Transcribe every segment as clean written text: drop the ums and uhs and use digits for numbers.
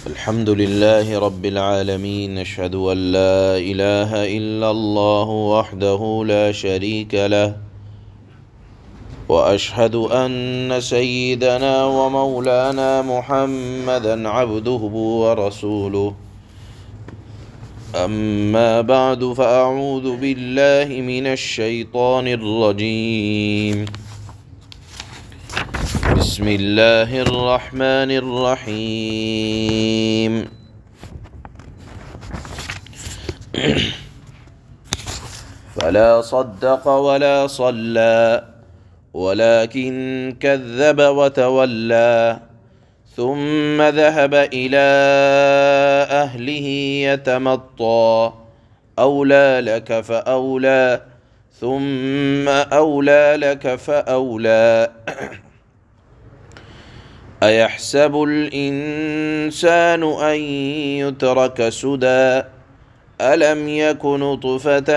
الحمد لله رب العالمين، أشهد أن لا إله إلا الله وحده لا شريك له، وأشهد أن سيدنا ومولانا محمدا عبده ورسوله. أما بعد، فأعوذ بالله من الشيطان الرجيم. بسم الله الرحمن الرحيم. فلا صدق ولا صلى ولكن كذب وتولى، ثم ذهب إلى أهله يتمطى، أولى لك فأولى ثم أولى لك فأولى. أيحسب الإنسان أن يترك سدى، ألم يك نطفة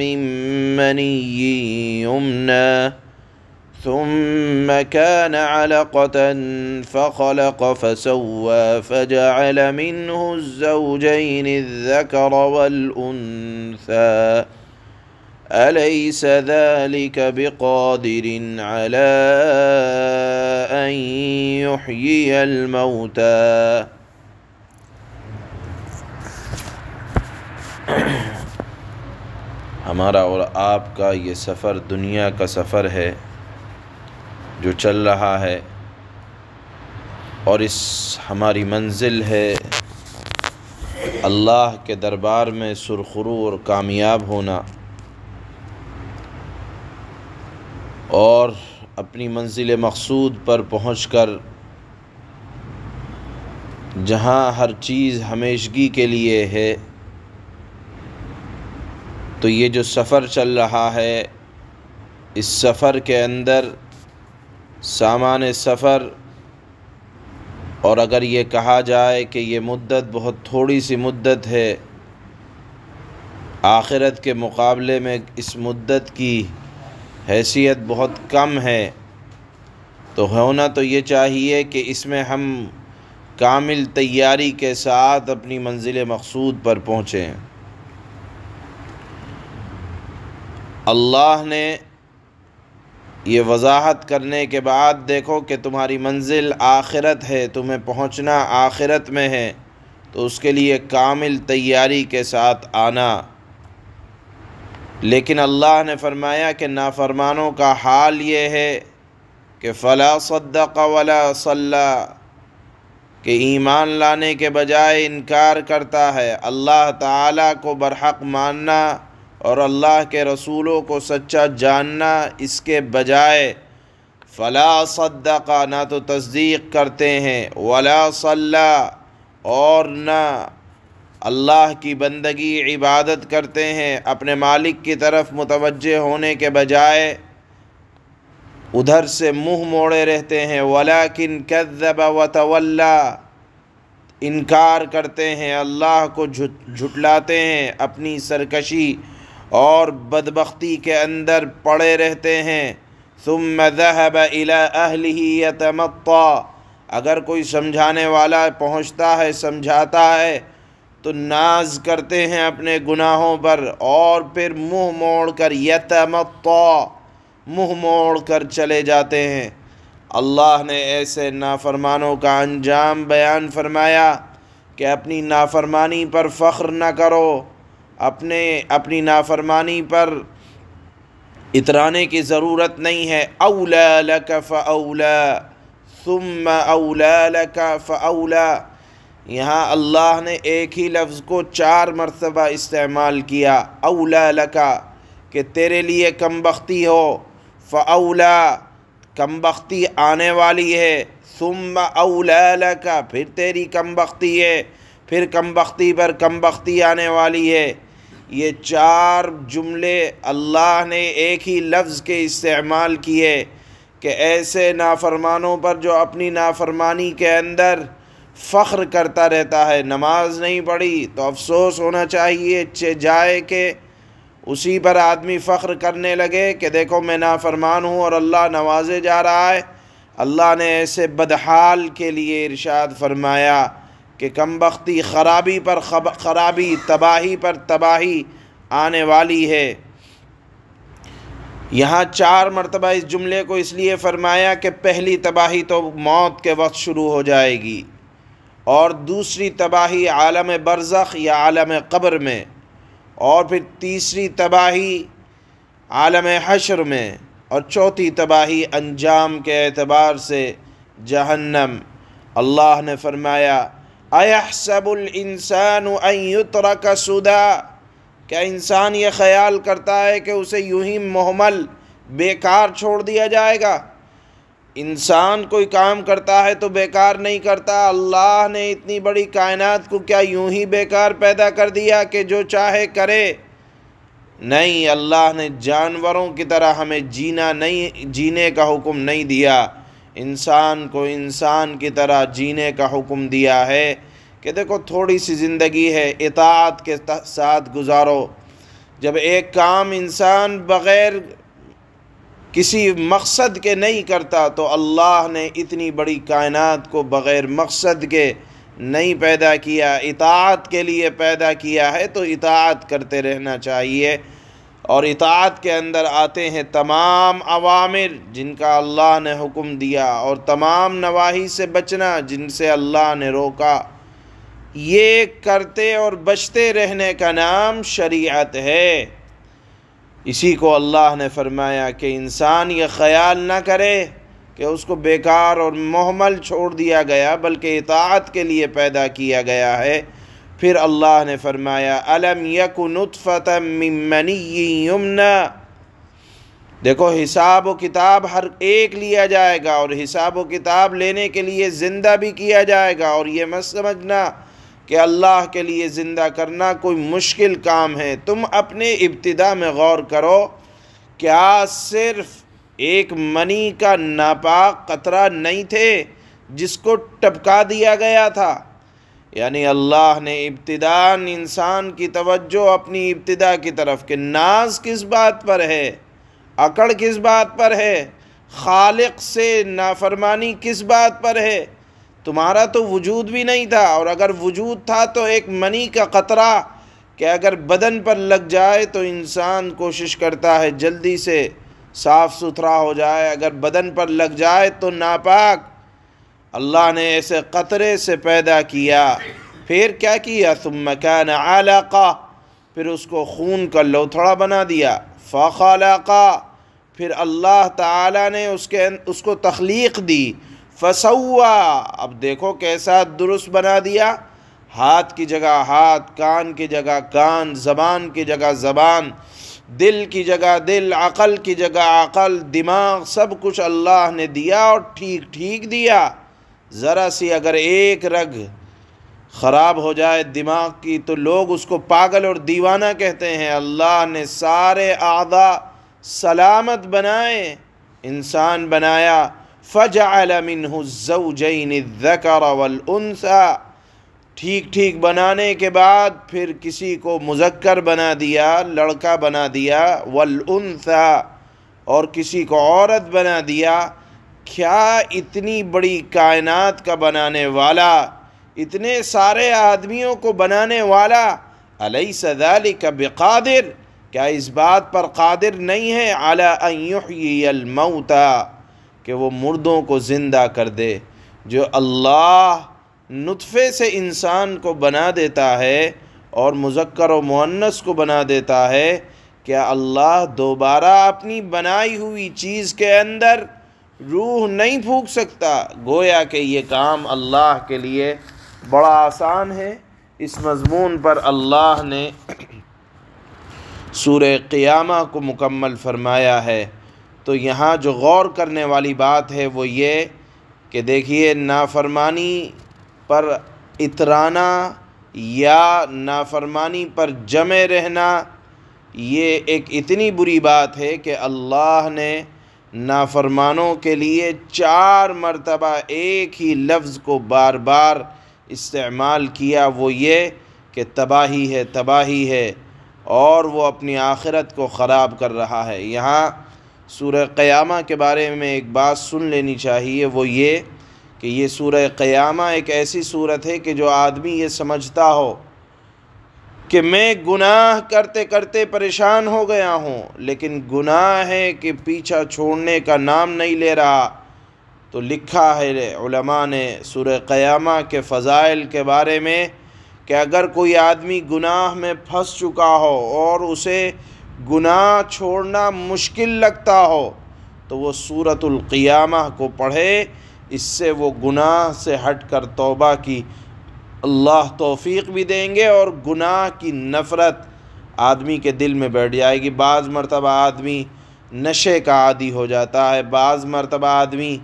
من مني يمنى، ثم كان علقة فخلق فسوى فجعل منه الزوجين الذكر والأنثى، أليس ذلك بقادر على أن يحيي الموتى؟ ہمارا اور آپ کا یہ سفر دنیا کا سفر ہے جو چل رہا ہے، اور اس ہماری منزل ہے اللہ کے دربار میں سرخرو اور کامیاب ہونا، اور اپنی منزل مقصود پر پہنچ کر جہاں ہر چیز ہمیشگی کے لیے ہے، تو یہ جو سفر چل رہا ہے، اس سفر کے اندر سامان سفر، اور اگر یہ کہا جائے کہ یہ مدت بہت تھوڑی سی مدت ہے، آخرت کے مقابلے میں اس مدت کی حیثیت بہت کم ہے، تو ہونا تو یہ چاہیے کہ اس میں ہم کامل تیاری کے ساتھ اپنی منزل مقصود پر پہنچیں۔ اللہ نے یہ وضاحت کرنے کے بعد دیکھو کہ تمہاری منزل آخرت ہے، تمہیں پہنچنا آخرت میں ہے، تو اس کے لیے کامل تیاری کے ساتھ آنا۔ لیکن اللہ نے فرمایا کہ نافرمانوں کا حال یہ ہے کہ فلا صدق ولا صلی، کہ ایمان لانے کے بجائے انکار کرتا ہے، اللہ تعالیٰ کو برحق ماننا اور اللہ کے رسولوں کو سچا جاننا، اس کے بجائے فلا صدق، نہ تو تصدیق کرتے ہیں، ولا صلی، اور نہ اللہ کی بندگی عبادت کرتے ہیں، اپنے مالک کی طرف متوجہ ہونے کے بجائے ادھر سے منہ موڑے رہتے ہیں، ولیکن کذب وتولی، انکار کرتے ہیں، اللہ کو جھٹلاتے ہیں، اپنی سرکشی اور بدبختی کے اندر پڑے رہتے ہیں۔ ثم ذهب الى اهله يتمطى، اگر کوئی سمجھانے والا پہنچتا ہے، سمجھاتا ہے، تو ناز کرتے ہیں اپنے گناہوں پر، اور پھر منہ موڑ کر یتمطى، منہ موڑ کر چلے جاتے ہیں۔ اللہ نے ایسے نافرمانوں کا انجام بیان فرمایا کہ اپنی نافرمانی پر فخر نہ کرو، اپنی نافرمانی پر اترانے کی ضرورت نہیں ہے۔ اولی لک فاولی ثم اولی لک فاولی، یہاں اللہ نے ایک ہی لفظ کو 4 مرتبہ استعمال کیا، اولی لک، کہ تیرے لیے کم بختی ہو، فاولی، کم بختی آنے والی ہے، ثم اولی لک، پھر تیری کم بختی ہے، پھر کم بختی پر کم بختی آنے والی ہے۔ یہ 4 جملے اللہ نے ایک ہی لفظ کے استعمال کیے کہ ایسے نافرمانوں پر جو اپنی نافرمانی کے اندر فخر کرتا رہتا ہے، نماز نہیں پڑھی تو افسوس ہونا چاہیے جائے کہ اسی پر آدمی فخر کرنے لگے کہ دیکھو میں نافرمان ہوں اور اللہ نوازے جا رہا ہے۔ اللہ نے ایسے بدحال کے لیے ارشاد فرمایا کہ کم بختی، خرابی پر خرابی، تباہی پر تباہی آنے والی ہے۔ یہاں 4 مرتبہ اس جملے کو اس لیے فرمایا کہ پہلی تباہی تو موت کے وقت شروع ہو جائے گی، اور دوسری تباہی عالم برزخ یا عالم قبر میں، اور پھر تیسری تباہی عالم حشر میں، اور چوتھی تباہی انجام کے اعتبار سے جہنم۔ اللہ نے فرمایا اَيَحْسَبُ الْإِنسَانُ أَن يُتْرَكَ سُدًى، کیا انسان یہ خیال کرتا ہے کہ اسے یوں ہی مہمل بیکار چھوڑ دیا جائے گا؟ انسان کوئی کام کرتا ہے تو بیکار نہیں کرتا۔ اللہ نے اتنی بڑی کائنات کو کیا یوں ہی بیکار پیدا کر دیا کہ جو چاہے کرے؟ نہیں، اللہ نے جانوروں کی طرح ہمیں جینے کا حکم نہیں دیا، انسان کو انسان کی طرح جینے کا حکم دیا ہے کہ دیکھو تھوڑی سی زندگی ہے، اطاعت کے ساتھ گزارو۔ جب ایک کام انسان بغیر کسی مقصد کے نہیں کرتا تو اللہ نے اتنی بڑی کائنات کو بغیر مقصد کے نہیں پیدا کیا، اطاعت کے لیے پیدا کیا ہے، تو اطاعت کرتے رہنا چاہیے۔ اور اطاعت کے اندر آتے ہیں تمام اوامر جن کا اللہ نے حکم دیا، اور تمام نواہی سے بچنا جن سے اللہ نے روکا۔ یہ کرتے اور بچتے رہنے کا نام شریعت ہے۔ اسی کو اللہ نے فرمایا کہ انسان یہ خیال نہ کرے کہ اس کو بیکار اور مہمل چھوڑ دیا گیا، بلکہ اطاعت کے لیے پیدا کیا گیا ہے۔ پھر اللہ نے فرمایا أَلَمْ يَكُ نُطْفَةً مِّن مَّنِيٍّ يُمْنَىٰ، دیکھو حساب و کتاب ہر ایک لیا جائے گا، اور حساب و کتاب لینے کے لیے زندہ بھی کیا جائے گا۔ اور یہ مت سمجھنا کہ اللہ کے لیے زندہ کرنا کوئی مشکل کام ہے۔ تم اپنے ابتدا میں غور کرو، کیا صرف ایک منی کا ناپاک قطرہ نہیں تھے جس کو ٹپکا دیا گیا تھا؟ یعنی اللہ نے ابتداً انسان کی توجہ اپنی ابتدا کی طرف کہ ناز کس بات پر ہے، اکڑ کس بات پر ہے، خالق سے نافرمانی کس بات پر ہے؟ تمہارا تو وجود بھی نہیں تھا، اور اگر وجود تھا تو ایک منی کا قطرہ کہ اگر بدن پر لگ جائے تو انسان کوشش کرتا ہے جلدی سے صاف ستھرا ہو جائے، اگر بدن پر لگ جائے تو ناپاک۔ اللہ نے ایسے قطرے سے پیدا کیا، پھر کیا کیا؟ ثم كان علقہ، پھر اس کو خون کا لوتھڑا بنا دیا، فخلق، پھر اللہ تعالیٰ نے اس کو تخلیق دی، فسوا، اب دیکھو کیسا درست بنا دیا، ہاتھ کی جگہ ہاتھ، کان کی جگہ کان، زبان کی جگہ زبان، دل کی جگہ دل، عقل کی جگہ عقل، دماغ، سب کچھ اللہ نے دیا اور ٹھیک ٹھیک دیا۔ ذرا سی اگر ایک رگ خراب ہو جائے دماغ کی تو لوگ اس کو پاگل اور دیوانہ کہتے ہیں۔ اللہ نے سارے اعضاء سلامت بنائے، انسان بنایا، فجعل منہ الزوجین الذکر والانثى، ٹھیک ٹھیک بنانے کے بعد پھر کسی کو مذکر بنا دیا، لڑکا بنا دیا، والانثى، اور کسی کو عورت بنا دیا۔ کیا اتنی بڑی کائنات کا بنانے والا، اتنے سارے آدمیوں کو بنانے والا، الیس ذلک بقادر، کیا اس بات پر قادر نہیں ہے، علی ان یحیی الموتى، کہ وہ مردوں کو زندہ کر دے؟ جو اللہ نطفے سے انسان کو بنا دیتا ہے اور مذکر و مؤنث کو بنا دیتا ہے، کیا اللہ دوبارہ اپنی بنائی ہوئی چیز کے اندر روح نہیں پھونک سکتا؟ گویا کہ یہ کام اللہ کے لیے بڑا آسان ہے۔ اس مضمون پر اللہ نے سورہ قیامہ کو مکمل فرمایا ہے۔ تو یہاں جو غور کرنے والی بات ہے وہ یہ کہ دیکھیے، نافرمانی پر اترانا یا نافرمانی پر جمے رہنا یہ ایک اتنی بری بات ہے کہ اللہ نے نافرمانوں کے لیے 4 مرتبہ ایک ہی لفظ کو بار بار استعمال کیا، وہ یہ کہ تباہی ہے، تباہی ہے، اور وہ اپنی آخرت کو خراب کر رہا ہے۔ یہاں سورہ قیامہ کے بارے میں ایک بات سن لینی چاہیے، وہ یہ کہ یہ سورہ قیامہ ایک ایسی صورت ہے کہ جو آدمی یہ سمجھتا ہو کہ میں گناہ کرتے کرتے پریشان ہو گیا ہوں، لیکن گناہ ہے کہ پیچھا چھوڑنے کا نام نہیں لے رہا، تو لکھا ہے علماء نے سورہ قیامہ کے فضائل کے بارے میں کہ اگر کوئی آدمی گناہ میں پھنس چکا ہو اور اسے گناہ چھوڑنا مشکل لگتا ہو تو وہ سورۃ القیامہ کو پڑھے، اس سے وہ گناہ سے ہٹ کر توبہ کی اللہ توفیق بھی دیں گے اور گناہ کی نفرت آدمی کے دل میں بیٹھ جائے گی۔ بعض مرتبہ آدمی نشے کا عادی ہو جاتا ہے، بعض مرتبہ آدمی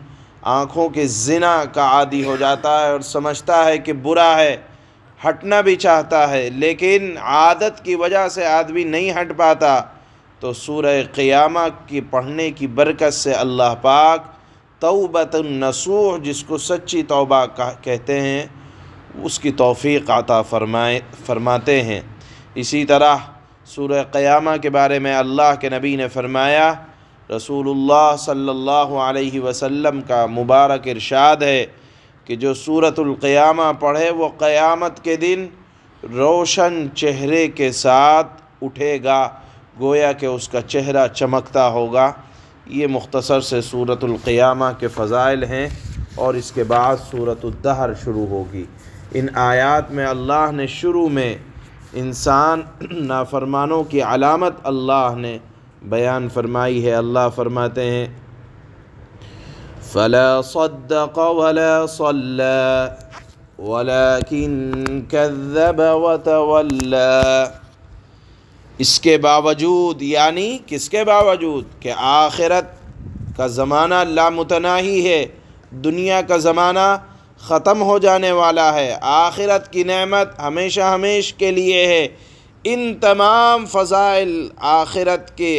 آنکھوں کے زنا کا عادی ہو جاتا ہے اور سمجھتا ہے کہ برا ہے، ہٹنا بھی چاہتا ہے لیکن عادت کی وجہ سے آدمی نہیں ہٹ پاتا، تو سورہ قیامہ کی پڑھنے کی برکت سے اللہ پاک توبۃ النصوح، جس کو سچی توبہ کہتے ہیں، اس کی توفیق عطا فرماتے ہیں۔ اسی طرح سورہ قیامہ کے بارے میں اللہ کے نبی نے فرمایا، رسول اللہ صلی اللہ علیہ وسلم کا مبارک ارشاد ہے کہ جو سورۃ القیامہ پڑھے وہ قیامت کے دن روشن چہرے کے ساتھ اٹھے گا، گویا کہ اس کا چہرہ چمکتا ہوگا۔ یہ مختصر سے سورۃ القیامہ کے فضائل ہیں، اور اس کے بعد سورۃ الدہر شروع ہوگی۔ ان آیات میں اللہ نے شروع میں انسان نافرمانوں کی علامت اللہ نے بیان فرمائی ہے۔ اللہ فرماتے ہیں فَلَا صَدَّقَ وَلَا صَلَّى وَلَكِنْ كَذَّبَ وَتَوَلَّى۔ اس کے باوجود، یعنی کس کے باوجود؟ کہ آخرت کا زمانہ لامتناہی ہے، دنیا کا زمانہ ختم ہو جانے والا ہے، آخرت کی نعمت ہمیشہ ہمیش کے لیے ہے۔ ان تمام فضائل آخرت کے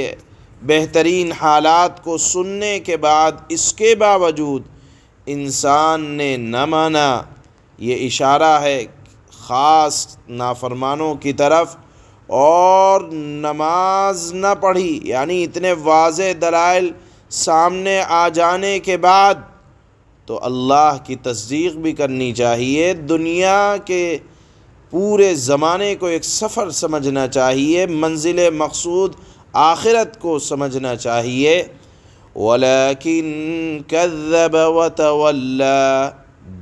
بہترین حالات کو سننے کے بعد اس کے باوجود انسان نے نہ مانا، یہ اشارہ ہے خاص نافرمانوں کی طرف، اور نماز نہ پڑھی، یعنی اتنے واضح دلائل سامنے آ جانے کے بعد تو اللہ کی تصدیق بھی کرنی چاہیے۔ دنیا کے پورے زمانے کو ایک سفر سمجھنا چاہیے، منزل مقصود آخرت کو سمجھنا چاہیے۔ وَلَكِنْ كَذَّبَ وَتَوَلَّى،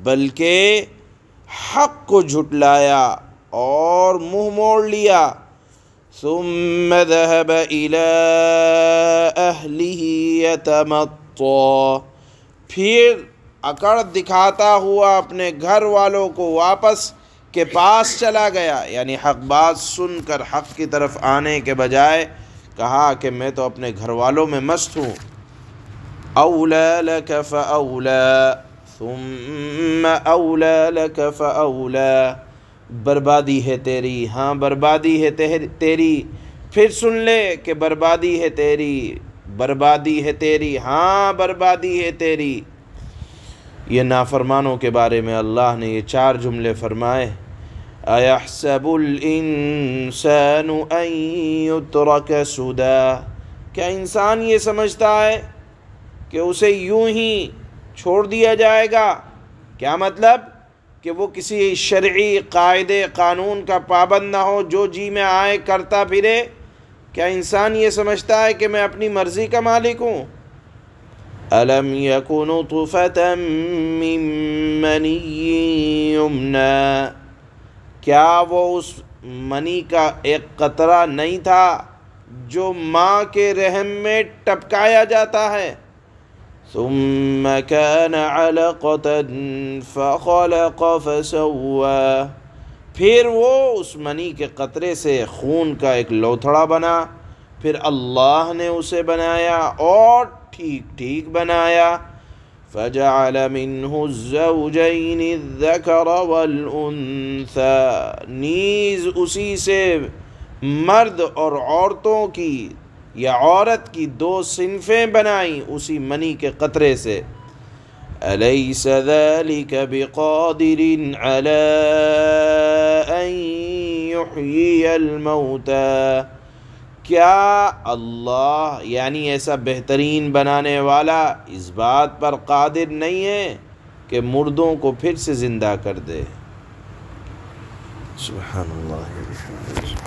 بلکہ حق کو جھٹلایا اور منہ موڑ لیا۔ ثُمَّ ذَهَبَ إِلَىٰ أَهْلِهِ يَتَمَطَّىٰ، پھر اکڑ دکھاتا ہوا اپنے گھر والوں کو واپس کے پاس چلا گیا، یعنی حق بات سن کر حق کی طرف آنے کے بجائے کہا کہ میں تو اپنے گھر والوں میں مست ہوں۔ أَوْلَىٰ لَكَ فَأَوْلَىٰ ثُمَّ أَوْلَىٰ لَكَ فَأَوْلَىٰ، بربادی ہے تیری، ہاں بربادی ہے تیری، پھر سن لے کہ بربادی ہے تیری، بربادی ہے تیری، ہاں بربادی ہے تیری۔ یہ نافرمانوں کے بارے میں اللہ نے یہ 4 جملے فرمائے۔ أَيَحْسَبُ الْإِنسَانُ أَن يُتْرَكَ سُدًى، کیا انسان یہ سمجھتا ہے کہ اسے یوں ہی چھوڑ دیا جائے گا؟ کیا مطلب؟ کہ وہ کسی شرعی قاعدے قانون کا پابند نہ ہو، جو جی میں آئے کرتا پھرے؟ کیا انسان یہ سمجھتا ہے کہ میں اپنی مرضی کا مالک ہوں؟ أَلَمْ يَكُ نُطْفَةً مِّن مَّنِيٍّ يُمْنَىٰ، کیا وہ اس منی کا ایک قطرہ نہیں تھا جو ماں کے رحم میں ٹپکایا جاتا ہے؟ ثُمَّ كَانَ عَلَقَةً فَخَلَقَ فَسَوَّىٰ، پھر وہ اس منی کے قطرے سے خون کا ایک لوتھڑا بنا، پھر اللہ نے اسے بنایا اور ٹھیک ٹھیک بنایا۔ فَجَعَلَ مِنْهُ الزَّوْجَيْنِ الذَّكَرَ وَالْأُنثَىٰ، نیز اسی سے مرد اور عورتوں کی یا عورت کی 2 صنفیں بنائیں اسی منی کے قطرے سے۔ أَلَيْسَ ذَلِكَ بِقَادِرٍ عَلَىٰ أَن يُحْيِيَ الْمَوْتَىٰ، کیا اللہ یعنی ایسا بہترین بنانے والا اس بات پر قادر نہیں ہے کہ مردوں کو پھر سے زندہ کر دے۔ سبحان اللہ۔